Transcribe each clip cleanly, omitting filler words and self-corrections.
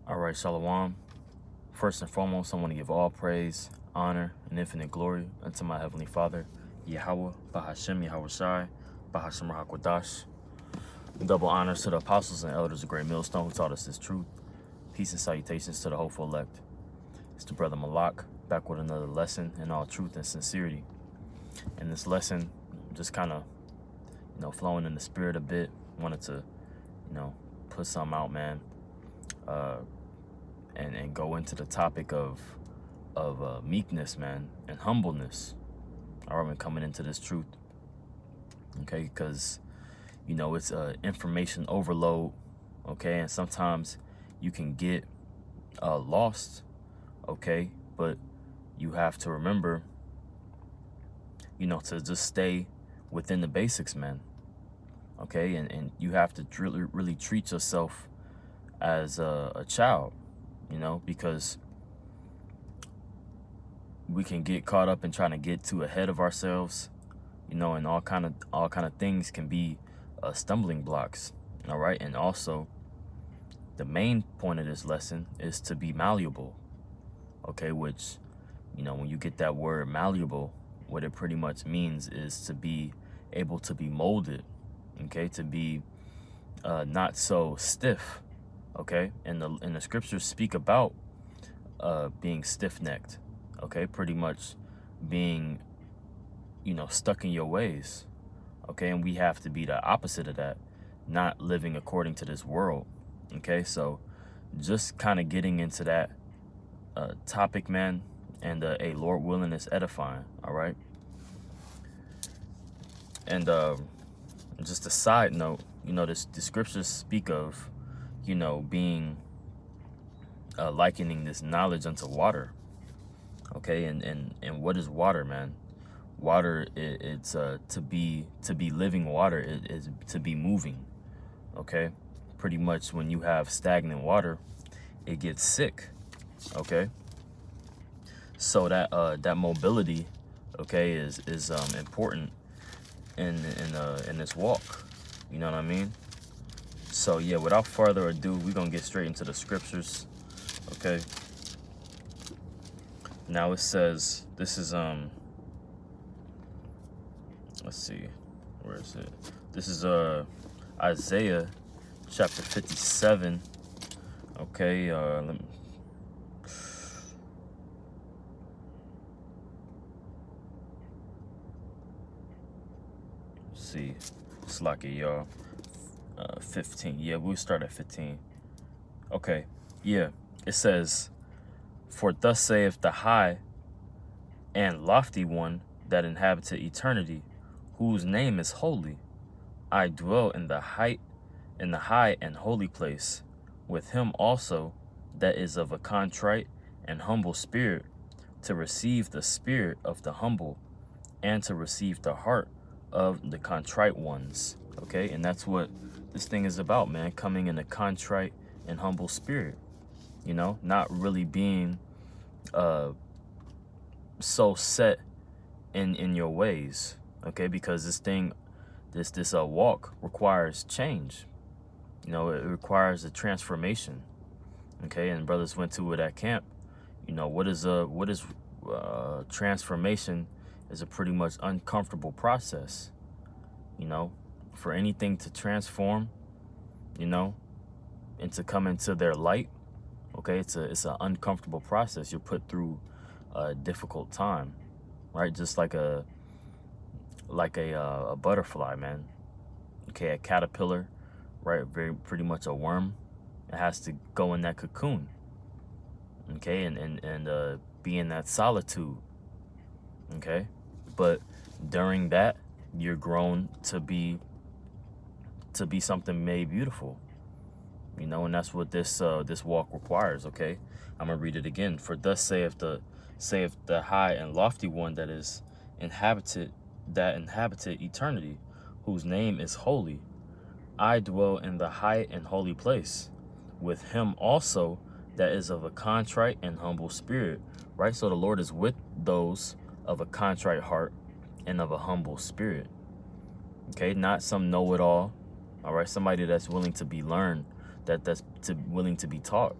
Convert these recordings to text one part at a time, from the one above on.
All right, Shalom. First and foremost, I want to give all praise, honor, and infinite glory unto my Heavenly Father, Yahweh, Bahashem Yahweh Shai, Bahashem Rahakwadash. Double honors to the apostles and elders of Great Millstone who taught us this truth. Peace and salutations to the hopeful elect. It's the brother Malak, back with another lesson in all truth and sincerity. In this lesson, just kind of, flowing in the spirit a bit. Wanted to, put something out, man. And go into the topic of meekness, man, and humbleness. All right, coming into this truth, okay, because it's information overload, okay, and sometimes you can get lost, okay, but you have to remember, to just stay within the basics, man, okay, and you have to really treat yourself as a child, because we can get caught up in trying to get too ahead of ourselves, and all kind of things can be stumbling blocks. All right, and also the main point of this lesson is to be malleable, okay, which when you get that word malleable, what it pretty much means is to be able to be molded, okay, to be not so stiff, okay, and the scriptures speak about being stiff-necked, okay, pretty much being stuck in your ways, okay, and we have to be the opposite of that, not living according to this world, okay. So just kind of getting into that topic, man, and a Lord willing is edifying. All right, and just a side note, the scriptures speak of being likening this knowledge unto water, okay, and what is water, man? Water, it's to be living water, it is to be moving, okay. Pretty much when you have stagnant water, it gets sick, okay. So that mobility, okay, is important in this walk, you know what I mean? So yeah, without further ado, we're gonna get straight into the scriptures, okay. Now it says, this is let's see, where is it? This is Isaiah chapter 57, okay. Let me see, it's like it, y'all. 15, yeah, we'll start at 15. Okay, yeah, it says, for thus saith the high and lofty one that inhabiteth eternity, whose name is holy. I dwell in the high and holy place, with him also that is of a contrite and humble spirit, to receive the spirit of the humble, and to receive the heart of the contrite ones. Okay, and that's what this thing is about, man, coming in a contrite and humble spirit, not really being so set in your ways, okay, because this walk requires change, it requires a transformation, okay. And brothers went to it at camp, what is transformation is a pretty much uncomfortable process, for anything to transform, and to come into their light, okay, it's an uncomfortable process. You're put through a difficult time, right? Just like a butterfly, man, okay, a caterpillar, right, pretty much a worm. It has to go in that cocoon, okay, and be in that solitude, okay. But during that, you're grown to be something made beautiful, and that's what this walk requires, okay. I'm gonna read it again. For thus saith the high and lofty one that inhabited eternity, whose name is holy. I dwell in the high and holy place, with him also that is of a contrite and humble spirit, right? So the Lord is with those of a contrite heart and of a humble spirit, okay, not some know-it-all, all right, somebody that's willing to be learned, that's willing to be taught,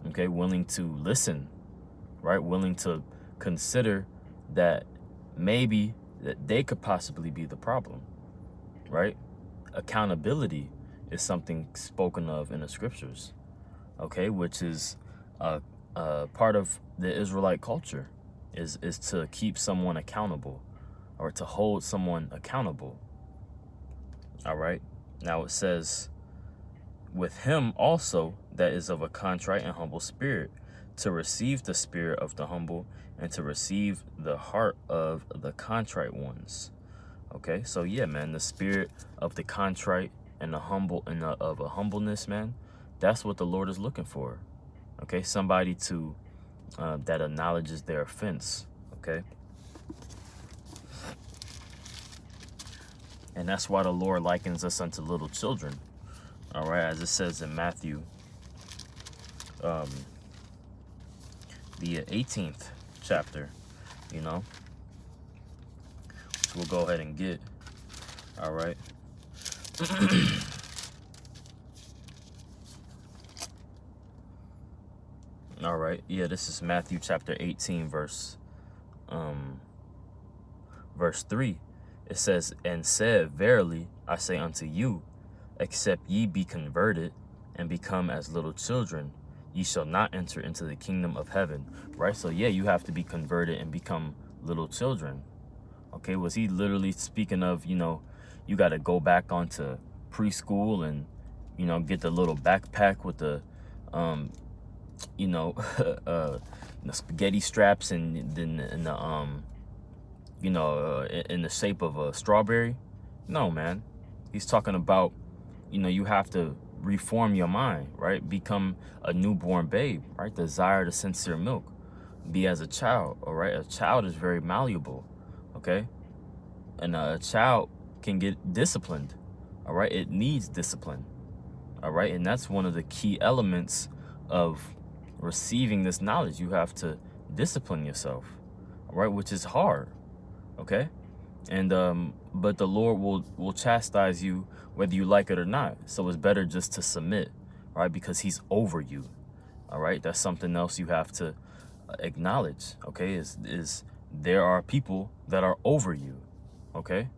Okay, willing to listen, right? Willing to consider that maybe that they could possibly be the problem, right? Accountability is something spoken of in the scriptures, okay, which is part of the Israelite culture, is to keep someone accountable or to hold someone accountable. All right. Now it says, with him also that is of a contrite and humble spirit, to receive the spirit of the humble and to receive the heart of the contrite ones. Okay, so yeah, man, the spirit of the contrite and the humble and of a humbleness, man, that's what the Lord is looking for. Okay, somebody to that acknowledges their offense. Okay, and that's why the Lord likens us unto little children. All right, as it says in Matthew, the 18th chapter, you know, which we'll go ahead and get. All right. All right. Yeah, this is Matthew chapter 18, verse 3. It says, and said, verily, I say unto you, except ye be converted and become as little children, ye shall not enter into the kingdom of heaven. Right? So yeah, you have to be converted and become little children. Okay, was he literally speaking of, you got to go back onto preschool and, get the little backpack with the, the spaghetti straps and then in the shape of a strawberry? No, man. He's talking about, you have to reform your mind, right? Become a newborn babe, right? Desire the sincere milk. Be as a child, all right? A child is very malleable, okay? And a child can get disciplined, all right? It needs discipline, all right? And that's one of the key elements of receiving this knowledge. You have to discipline yourself, all right? Which is hard, okay? And but the Lord will chastise you whether you like it or not. So it's better just to submit, right? Because he's over you, all right? That's something else you have to acknowledge, okay? Is there are people that are over you, okay?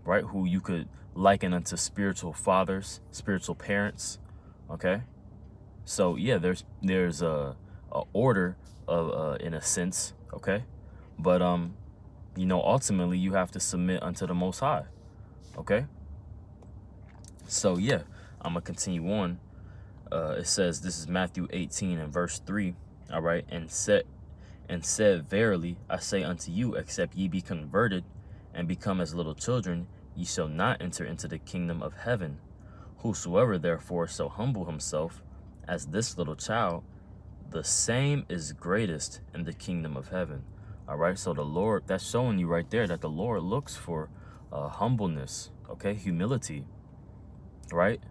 Right? Who you could liken unto spiritual fathers, spiritual parents, okay? So yeah, there's a order of in a sense, okay? But ultimately you have to submit unto the Most High, okay? So yeah, I'm gonna continue on. It says, this is Matthew 18 and verse 3, all right? And said, verily, I say unto you, except ye be converted and become as little children, ye shall not enter into the kingdom of heaven. Whosoever therefore shall humble himself as this little child, the same is greatest in the kingdom of heaven. All right, so the Lord, that's showing you right there that the Lord looks for humbleness, okay, humility, right?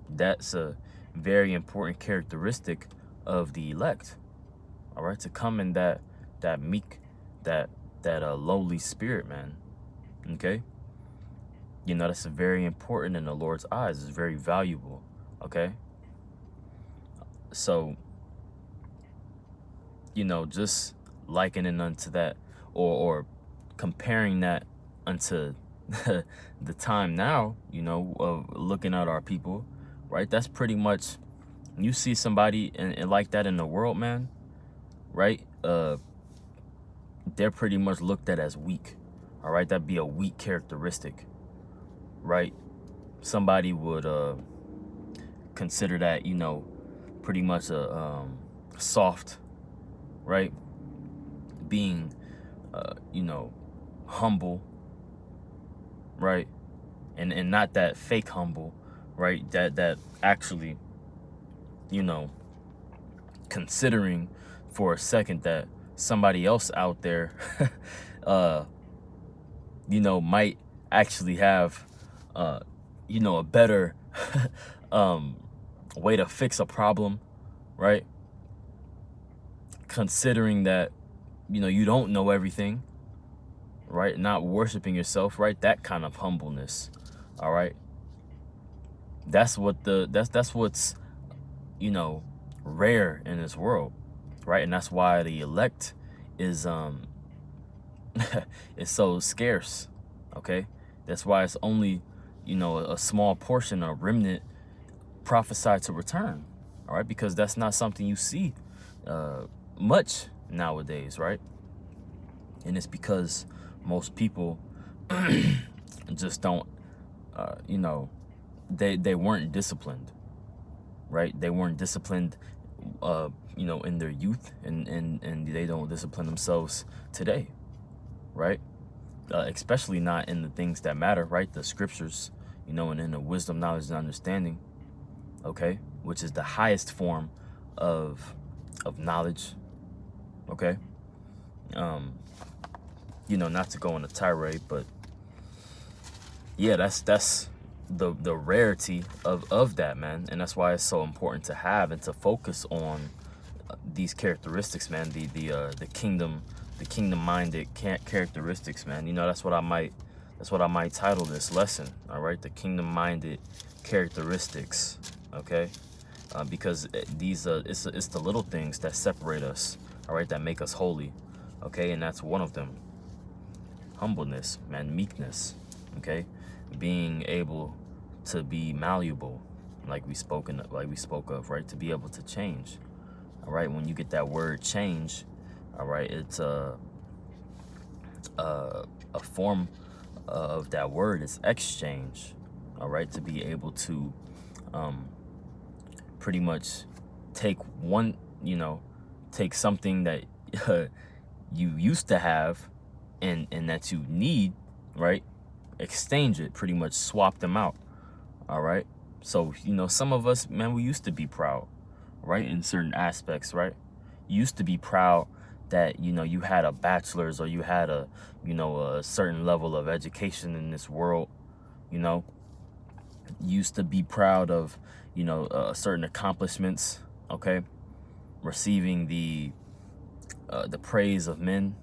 That's a very important characteristic of the elect, all right, to come in that meek, that lowly spirit, man, okay? That's very important in the Lord's eyes. It's very valuable, okay? So, just likening unto that or comparing that unto the time now, of looking at our people, right? That's pretty much, you see somebody and like that in the world, man, right? They're pretty much looked at as weak, all right? That'd be a weak characteristic, right? Somebody would consider that, pretty much a soft, right? Being, humble, right? And not that fake humble, right? That actually, considering for a second that somebody else out there, might actually have, a better way to fix a problem, right? Considering that, you don't know everything, right? Not worshiping yourself, right? That kind of humbleness, all right? That's what's, rare in this world, right? And that's why the elect is is so scarce. Okay, that's why it's only, you know, a small portion, a remnant, prophesied to return. All right, because that's not something you see much nowadays, right? And it's because most people just don't, you know, they weren't disciplined, right? They weren't disciplined, you know, in their youth, and they don't discipline themselves today, right? Especially not in the things that matter, right? The scriptures, you know, and in the wisdom, knowledge, and understanding, okay, which is the highest form of knowledge, okay. You know, not to go on a tirade, but yeah, that's the rarity of that, man. And that's why it's so important to have and to focus on these characteristics, man. The kingdom minded characteristics, man. You know, that's what I might title this lesson. All right, the kingdom minded characteristics, okay. Because it's the little things that separate us, all right, that make us holy, okay. And that's one of them: humbleness, man, meekness, okay, being able to be malleable, like we spoke of, right, to be able to change. All right, when you get that word change, all right, it's a form of that word is exchange. All right, to be able to pretty much take one, you know, take something that you used to have and that you need, right? Exchange it, pretty much swap them out. All right. So, you know, some of us, man, we used to be proud, right? In certain aspects, right? You used to be proud that, you know, you had a bachelor's or you had a, you know, a certain level of education in this world, you know. You used to be proud of, you know, certain accomplishments, okay? Receiving the praise of men,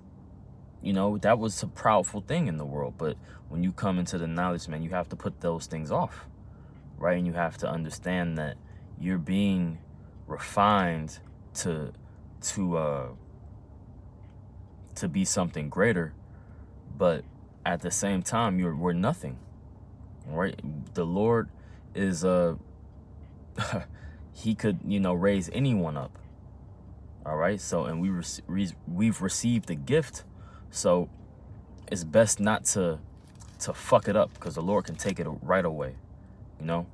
you know, that was a proudful thing in the world. But when you come into the knowledge, man, you have to put those things off, right? And you have to understand that you're being refined to be something greater, but at the same time, we're nothing, right? The Lord is he could, you know, raise anyone up, all right. So, and we've received the gift, so it's best not to fuck it up, because the Lord can take it right away, you know,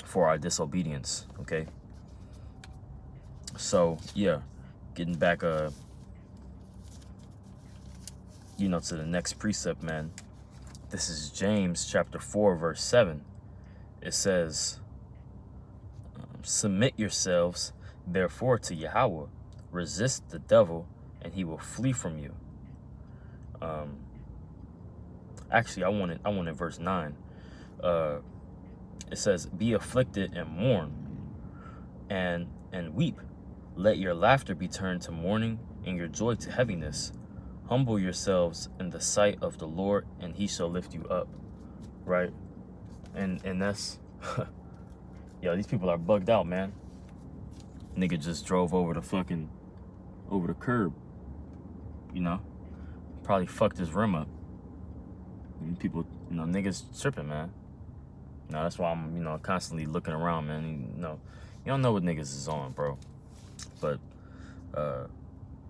for our disobedience, okay. So yeah, getting back you know, to the next precept, man. This is James chapter 4 verse 7. It says, submit yourselves therefore to Yahweh, resist the devil and he will flee from you. Actually, I wanted verse 9. It says, be afflicted and mourn and weep. Let your laughter be turned to mourning and your joy to heaviness. Humble yourselves in the sight of the Lord, and he shall lift you up. Right? And that's yo, these people are bugged out, man. Nigga just drove over the curb. You know? Probably fucked his rim up. And people, you know, niggas tripping, man. You know, that's why I'm, you know, constantly looking around, man. You know, you don't know what niggas is on, bro. But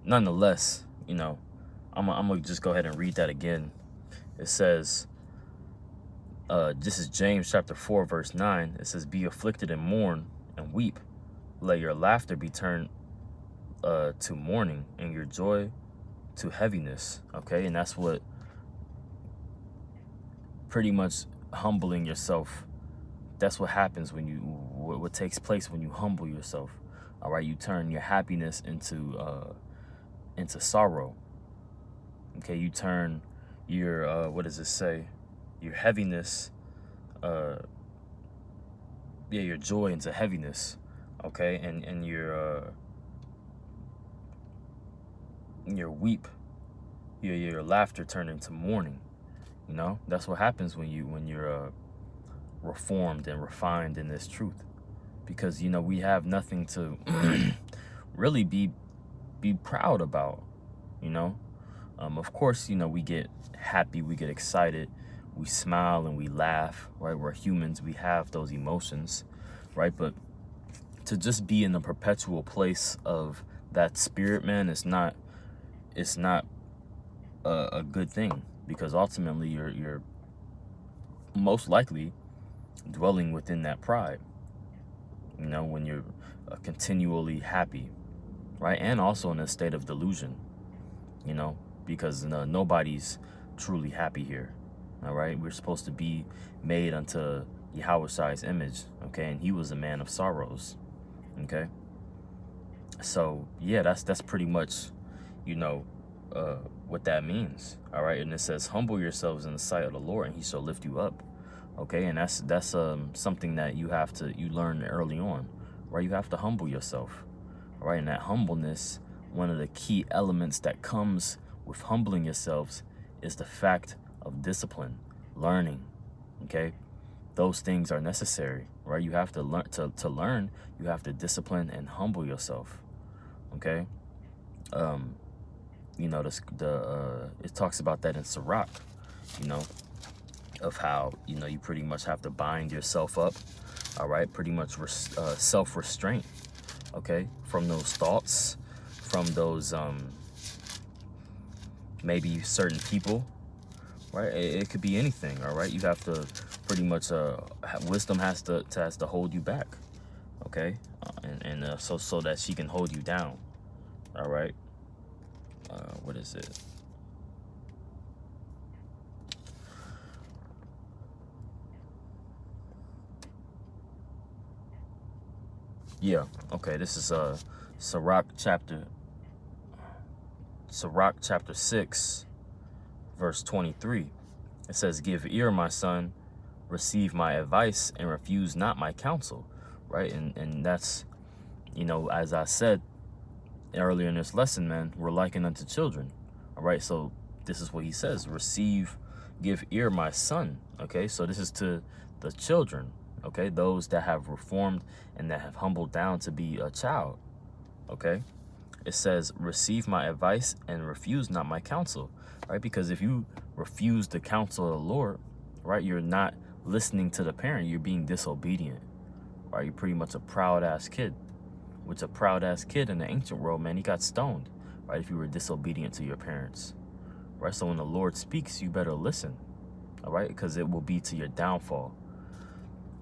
nonetheless, you know, I'm gonna just go ahead and read that again. It says, this is James chapter 4 verse 9. It says, be afflicted and mourn and weep. Let your laughter be turned to mourning and your joy to heaviness. Okay, and that's what pretty much humbling yourself. That's what happens when you, what takes place when you humble yourself. All right, you turn your happiness into sorrow. Okay, you turn your what does it say? Your heaviness, your joy into heaviness. Okay, and your weep, your laughter turn into mourning. You know, that's what happens when you're reformed and refined in this truth. because we have nothing to really be proud about. you know of course, we get happy, we get excited, we smile and we laugh, right? We're humans, we have those emotions, right? But to just be in a perpetual place of that spirit, man, it's not a good thing, because ultimately you're most likely dwelling within that pride, when you're continually happy, right? And also in a state of delusion, because nobody's truly happy here. All right, we're supposed to be made unto Yahweh's image, okay? And he was a man of sorrows, okay? So yeah, that's pretty much, what that means. All right, and it says, "Humble yourselves in the sight of the Lord, and He shall lift you up." Okay, and that's something that you learn early on, right? You have to humble yourself, all right? And that humbleness, one of the key elements that comes with humbling yourselves is the fact of discipline, learning. Okay, those things are necessary, right? You have to learn to learn. You have to discipline and humble yourself. Okay, it talks about that in Sirach, you know, of how you pretty much have to bind yourself up, all right? Pretty much self-restraint, okay, from those thoughts, from those maybe certain people, right? It could be anything, all right? You have to pretty much wisdom has to hold you back, okay, and so that she can hold you down, all right? What is it? Yeah, okay, this is Sirach chapter 6, verse 23. It says, "Give ear, my son, receive my advice, and refuse not my counsel," right? And that's, as I said earlier in this lesson, man, we're likened unto children, all right? So this is what he says: give ear, my son. Okay, so this is to the children, okay, those that have reformed and that have humbled down to be a child. Okay, it says, "Receive my advice and refuse not my counsel," right? Because if you refuse the counsel of the Lord, right, you're not listening to the parent, you're being disobedient, right? You're pretty much a proud ass kid, which a proud ass kid in the ancient world, man, he got stoned, right, if you were disobedient to your parents, right? So when the Lord speaks, you better listen, all right, because it will be to your downfall.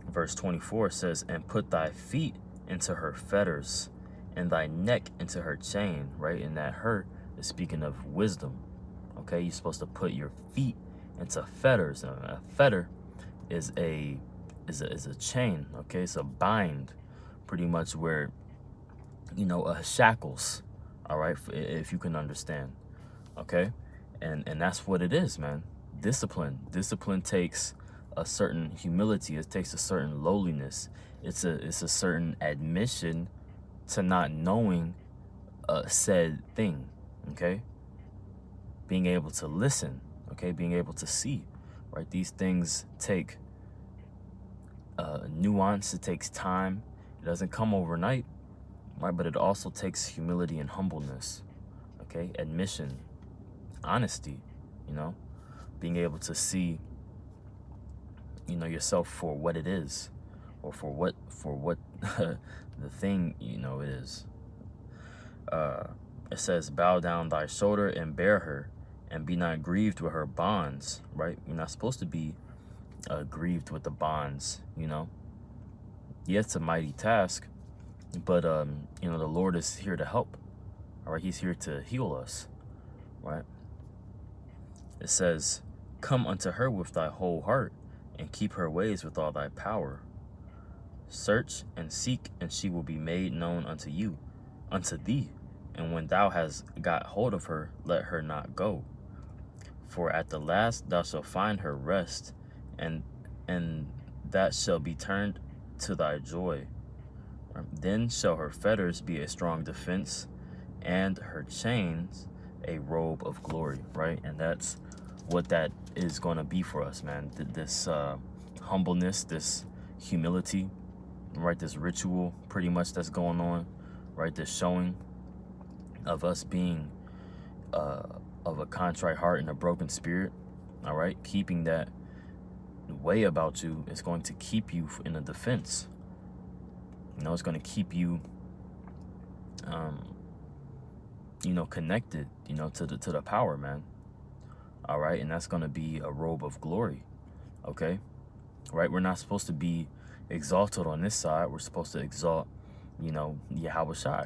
Verse 24 says, "And put thy feet into her fetters, and thy neck into her chain," right? And that "her" is speaking of wisdom. Okay, you're supposed to put your feet into fetters. A fetter is a chain. Okay, it's a bind, pretty much, where shackles. All right, if you can understand. Okay, and that's what it is, man. Discipline takes a certain humility. It takes a certain lowliness. It's a certain admission to not knowing said thing. Okay, being able to listen. Okay, being able to see. Right, these things take nuance. It takes time. It doesn't come overnight, right? But it also takes humility and humbleness. Okay, admission, honesty. Being able to see yourself for what it is, or for what the thing it is. It says, "Bow down thy shoulder and bear her, and be not grieved with her bonds," right? You're not supposed to be grieved with the bonds. Yeah, it's a mighty task, but the Lord is here to help. All right, He's here to heal us, right? It says, "Come unto her with thy whole heart, and keep her ways with all thy power. Search and seek, and she will be made known unto thee. And when thou hast got hold of her, let her not go. For at the last thou shalt find her rest, and that shall be turned to thy joy. Then shall her fetters be a strong defense, and her chains a robe of glory," right? And that's what that is going to be for us, man. This humbleness, this humility, right? This ritual pretty much that's going on, right? This showing of us being of a contrite heart and a broken spirit, all right? Keeping that way about you is going to keep you in a defense. You know, it's going to keep you, you know, connected, you know, to the power, man. All right, and that's going to be a robe of glory. Okay, right? We're not supposed to be exalted on this side. We're supposed to exalt, you know, Yahweh Shai,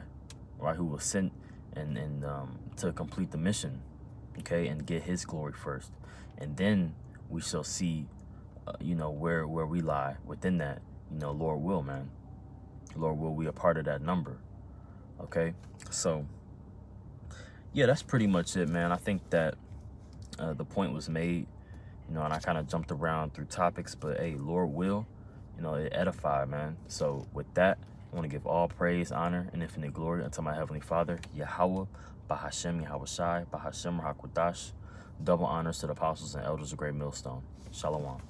right? Who was sent and to complete the mission, okay, and get His glory first, and then we shall see, you know, where we lie within that. You know, Lord will, man. Lord will, we are part of that number. Okay, so yeah, that's pretty much it, man. I think that the point was made, you know, and I kind of jumped around through topics, but hey, Lord will, you know, it edified, man. So with that, I want to give all praise, honor, and infinite glory unto my Heavenly Father, Yahweh, Bahashem, Yahweh Shai, Bahashem, Hakwadash. Double honors to the apostles and elders of Great Millstone. Shalom.